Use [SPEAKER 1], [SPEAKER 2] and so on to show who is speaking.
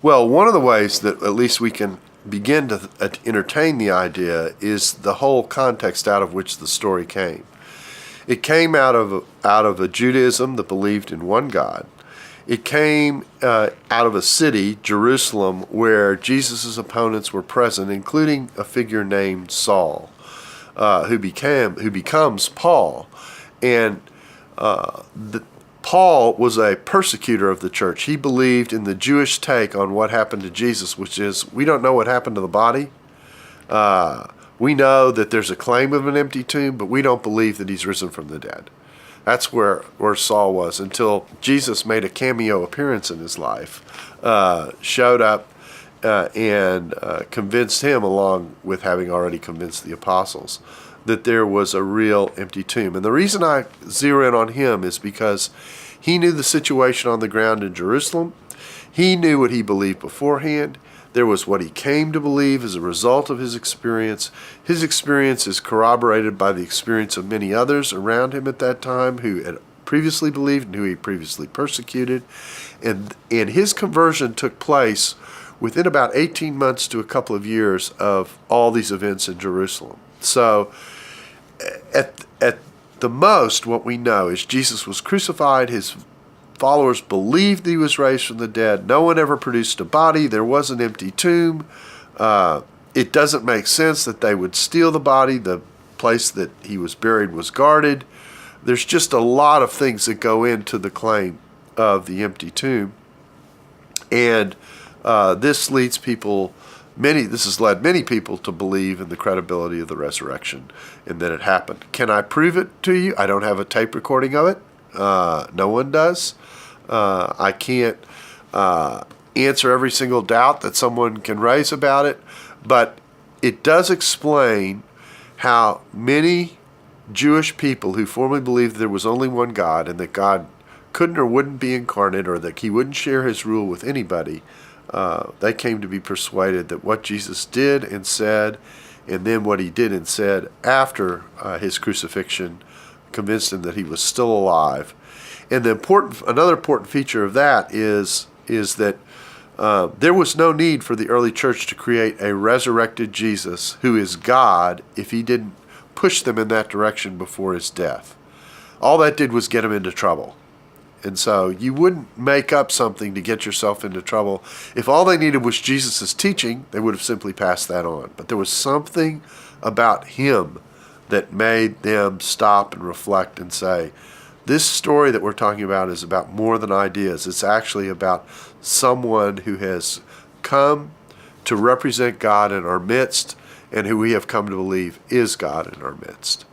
[SPEAKER 1] Well, one of the ways that at least we can begin to entertain the idea is the whole context out of which the story came. It came out of a Judaism that believed in one God. It came out of a city, Jerusalem, where Jesus' opponents were present, including a figure named Saul, who becomes Paul. And Paul was a persecutor of the church. He believed in the Jewish take on what happened to Jesus, which is, we don't know what happened to the body. We know that there's a claim of an empty tomb, but we don't believe that he's risen from the dead. That's where Saul was until Jesus made a cameo appearance in his life, showed up and convinced him, along with having already convinced the apostles, that there was a real empty tomb. And the reason I zero in on him is because he knew the situation on the ground in Jerusalem. He knew what he believed beforehand. There was what he came to believe as a result of his experience. His experience is corroborated by the experience of many others around him at that time who had previously believed and who he previously persecuted. And his conversion took place within about 18 months to a couple of years of all these events in Jerusalem. So at the most, what we know is Jesus was crucified. His followers believed that he was raised from the dead. No one ever produced a body. There was an empty tomb. It doesn't make sense that they would steal the body. The place that he was buried was guarded. There's just a lot of things that go into the claim of the empty tomb. And this has led many people to believe in the credibility of the resurrection and that it happened. Can I prove it to you? I don't have a tape recording of it. No one does. I can't answer every single doubt that someone can raise about it, but it does explain how many Jewish people who formerly believed there was only one God and that God couldn't or wouldn't be incarnate or that he wouldn't share his rule with anybody, they came to be persuaded that what Jesus did and said, and then what he did and said after his crucifixion, convinced them that he was still alive. And another important feature of that is that there was no need for the early church to create a resurrected Jesus who is God if he didn't push them in that direction before his death. All that did was get him into trouble. And so you wouldn't make up something to get yourself into trouble. If all they needed was Jesus' teaching, they would have simply passed that on. But there was something about him that made them stop and reflect and say, this story that we're talking about is about more than ideas. It's actually about someone who has come to represent God in our midst and who we have come to believe is God in our midst.